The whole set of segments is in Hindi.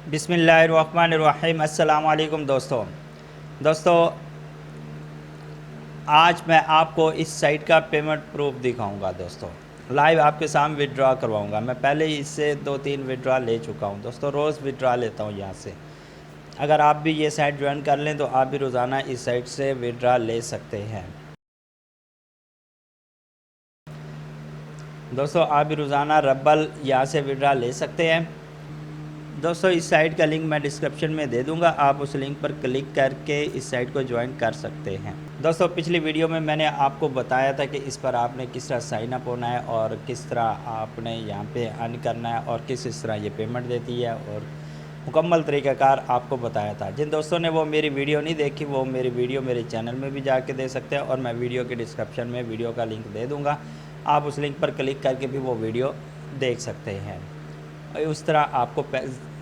बिस्मिल्लाहिर्रहमानिर्रहीम। अस्सलाम वालेकुम दोस्तों, आज मैं आपको इस साइट का पेमेंट प्रूफ दिखाऊंगा दोस्तों। लाइव आपके सामने विड्रॉ करवाऊंगा। मैं पहले ही इससे 2-3 विड्रॉ ले चुका हूं दोस्तों। रोज़ विड्रॉ लेता हूं यहाँ से। अगर आप भी ये साइट ज्वाइन कर लें तो आप भी रोज़ाना इस साइट से विड्रॉ ले सकते हैं दोस्तों। आप भी रोज़ाना रब्बल यहाँ से विड्रॉ ले सकते हैं दोस्तों। इस साइट का लिंक मैं डिस्क्रिप्शन में दे दूंगा, आप उस लिंक पर क्लिक करके इस साइट को ज्वाइन कर सकते हैं दोस्तों। पिछली वीडियो में मैंने आपको बताया था कि इस पर आपने किस तरह साइन अप होना है और किस तरह आपने यहाँ पे अर्न करना है और किस तरह ये पेमेंट देती है, और मुकम्मल तरीक़ाकार आपको बताया था। जिन दोस्तों ने वो मेरी वीडियो नहीं देखी वो मेरी वीडियो मेरे चैनल में भी जाके दे सकते हैं, और मैं वीडियो के डिस्क्रिप्शन में वीडियो का लिंक दे दूँगा। आप उस लिंक पर क्लिक करके भी वो वीडियो देख सकते हैं, उस तरह आपको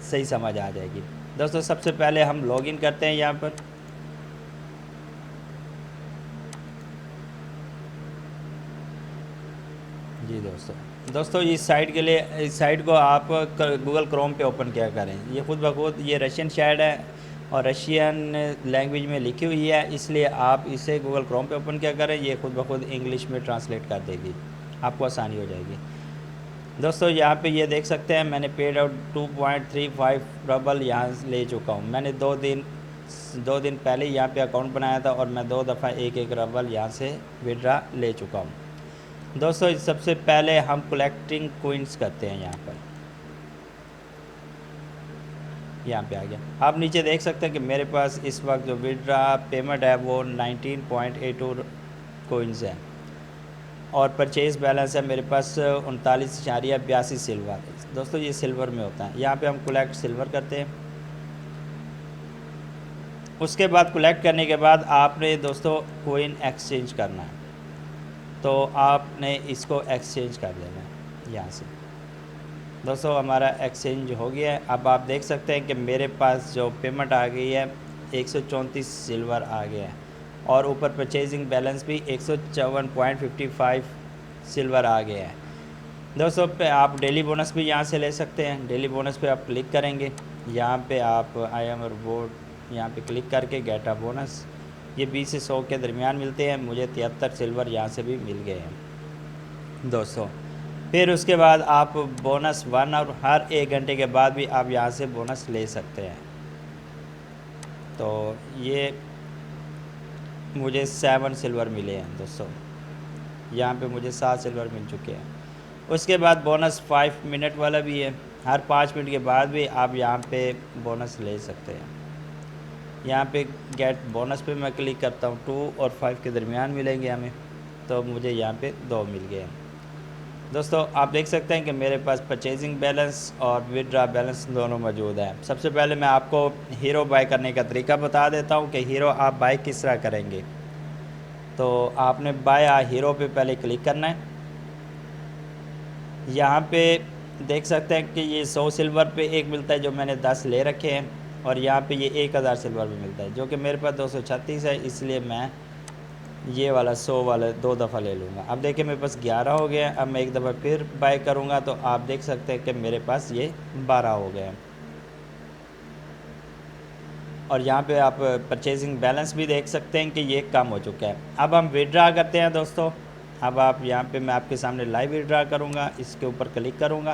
सही समझ आ जाएगी दोस्तों। सबसे पहले हम लॉगिन करते हैं यहाँ पर। जी दोस्तों इस साइट के लिए, इस साइट को आप गूगल क्रोम पे ओपन किया करें। ये खुद ब खुद ये रशियन साइट है और रशियन लैंग्वेज में लिखी हुई है, इसलिए आप इसे गूगल क्रोम पे ओपन किया करें। ये खुद ब खुद इंग्लिश में ट्रांसलेट कर देगी, आपको आसानी हो जाएगी दोस्तों। यहाँ पे ये देख सकते हैं मैंने पेड आउट 2.35 रबल यहाँ ले चुका हूँ। मैंने दो दिन पहले यहाँ पे अकाउंट बनाया था और मैं 2 दफ़ा 1-1 रबल यहाँ से विड्रा ले चुका हूँ दोस्तों। सबसे पहले हम कलेक्टिंग कोइंस करते हैं। यहाँ पर यहाँ पे आ गया। आप नीचे देख सकते हैं कि मेरे पास इस वक्त जो विड्रा पेमेंट है वो 19.82 कोइंस है, और परचेज़ बैलेंस है मेरे पास 39.82 सिल्वर दोस्तों। ये सिल्वर में होता है। यहाँ पे हम कलेक्ट सिल्वर करते हैं। उसके बाद कलेक्ट करने के बाद आपने दोस्तों कोइन एक्सचेंज करना है, तो आपने इसको एक्सचेंज कर देना है यहाँ से दोस्तों। हमारा एक्सचेंज हो गया है। अब आप देख सकते हैं कि मेरे पास जो पेमेंट आ गई है 134 सिल्वर आ गया है, और ऊपर परचेजिंग बैलेंस भी 154.55 सिल्वर आ गया है दोस्तों। पे आप डेली बोनस भी यहाँ से ले सकते हैं। डेली बोनस पे आप क्लिक करेंगे, यहाँ पे आप आई एम रिवॉर्ड यहाँ पे क्लिक करके गेट अ बोनस, ये 20 से 100 के दरमियान मिलते हैं। मुझे 73 सिल्वर यहाँ से भी मिल गए हैं दोस्तों। फिर उसके बाद आप बोनस 1 और हर 1 घंटे के बाद भी आप यहाँ से बोनस ले सकते हैं। तो ये मुझे 7 सिल्वर मिले हैं दोस्तों। यहाँ पे मुझे 7 सिल्वर मिल चुके हैं। उसके बाद बोनस 5 मिनट वाला भी है, हर 5 मिनट के बाद भी आप यहाँ पे बोनस ले सकते हैं। यहाँ पे गेट बोनस पे मैं क्लिक करता हूँ। 2 और 5 के दरमियान मिलेंगे हमें, तो मुझे यहाँ पे 2 मिल गए हैं दोस्तों। आप देख सकते हैं कि मेरे पास परचेजिंग बैलेंस और विड्रा बैलेंस दोनों मौजूद है। सबसे पहले मैं आपको हीरो बाय करने का तरीका बता देता हूँ कि हीरो आप बाय किस तरह करेंगे। तो आपने बाय हीरो पे पहले क्लिक करना है। यहाँ पे देख सकते हैं कि ये 100 सिल्वर पे एक मिलता है जो मैंने 10 ले रखे हैं, और यहाँ पे ये 1000 सिल्वर भी मिलता है जो कि मेरे पास 236 है, इसलिए मैं ये वाला 100 वाला 2 दफ़ा ले लूँगा। अब देखिए मेरे पास 11 हो गया। अब मैं एक दफ़ा फिर बाय करूँगा तो आप देख सकते हैं कि मेरे पास ये 12 हो गए, और यहाँ पे आप परचेजिंग बैलेंस भी देख सकते हैं कि ये कम हो चुका है। अब हम विड्रा करते हैं दोस्तों। अब आप यहाँ पे मैं आपके सामने लाइव विड्रा करूँगा, इसके ऊपर क्लिक करूँगा।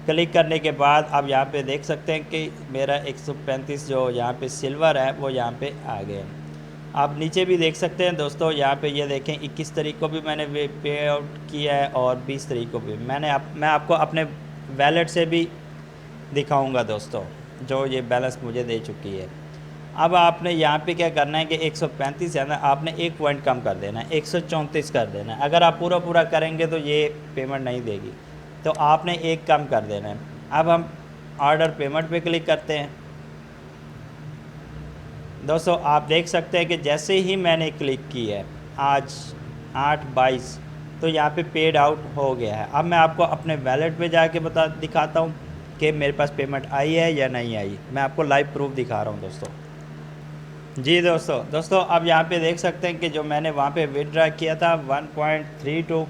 क्लिक करने के बाद आप यहाँ पे देख सकते हैं कि मेरा 135 जो यहाँ पे सिल्वर है वो यहाँ पे आ गए हैं। आप नीचे भी देख सकते हैं दोस्तों। यहाँ पे ये देखें 21 तारीख को भी मैंने पे आउट किया है, और 20 तारीख को भी मैं आपको अपने वैलेट से भी दिखाऊंगा दोस्तों, जो ये बैलेंस मुझे दे चुकी है। अब आपने यहाँ पे क्या करना है कि 135 है ना, आपने 1 पॉइंट कम कर देना है, 134 कर देना है। अगर आप पूरा करेंगे तो ये पेमेंट नहीं देगी, तो आपने 1 कम कर देना है। अब हम ऑर्डर पेमेंट पे क्लिक करते हैं दोस्तों। आप देख सकते हैं कि जैसे ही मैंने क्लिक की है आज 8/22, तो यहाँ पे पेड आउट हो गया है। अब मैं आपको अपने वैलेट पे जाके दिखाता हूँ कि मेरे पास पेमेंट आई है या नहीं आई। मैं आपको लाइव प्रूफ दिखा रहा हूँ दोस्तों। जी दोस्तों अब यहाँ पे देख सकते हैं कि जो मैंने वहाँ पे विड्रा किया था 1.32,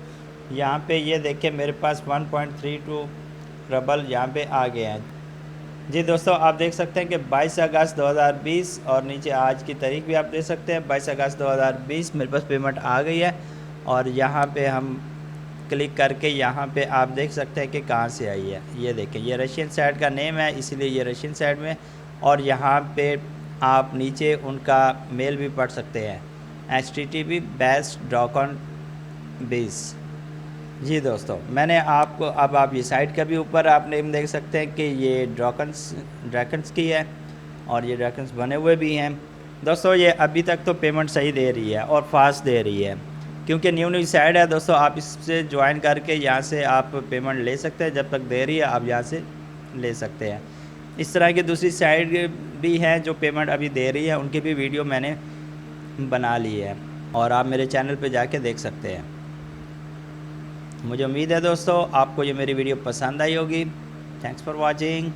यहाँ पे ये देखिए मेरे पास 1.32 रबल यहाँ पे आ गए हैं। जी दोस्तों, आप देख सकते हैं कि 22 अगस्त 2020 और नीचे आज की तारीख भी आप देख सकते हैं 22 अगस्त 2020 मेरे पास पेमेंट आ गई है। और यहाँ पे हम क्लिक करके यहाँ पे आप देख सकते हैं कि कहाँ से आई है। ये देखें, ये रशियन साइट का नेम है, इसलिए ये रशियन साइट में। और यहाँ पे आप नीचे उनका मेल भी पढ़ सकते हैं, http बेस्ट ड्रॉकन बेस। जी दोस्तों, मैंने आपको अब आप ये साइट का भी ऊपर आप नेम देख सकते हैं कि ये ड्रैकन्स की है और ये ड्रैकन्स बने हुए भी हैं। दोस्तों ये अभी तक तो पेमेंट सही दे रही है और फास्ट दे रही है, क्योंकि न्यू साइट है दोस्तों। आप इससे ज्वाइन करके यहाँ से आप पेमेंट ले सकते हैं, जब तक दे रही है आप यहाँ से ले सकते हैं। इस तरह की दूसरी साइट भी हैं जो पेमेंट अभी दे रही है, उनकी भी वीडियो मैंने बना ली है और आप मेरे चैनल पर जाके देख सकते हैं। मुझे उम्मीद है दोस्तों आपको ये मेरी वीडियो पसंद आई होगी। Thanks for watching.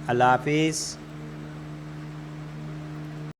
अल्लाह हाफिज़।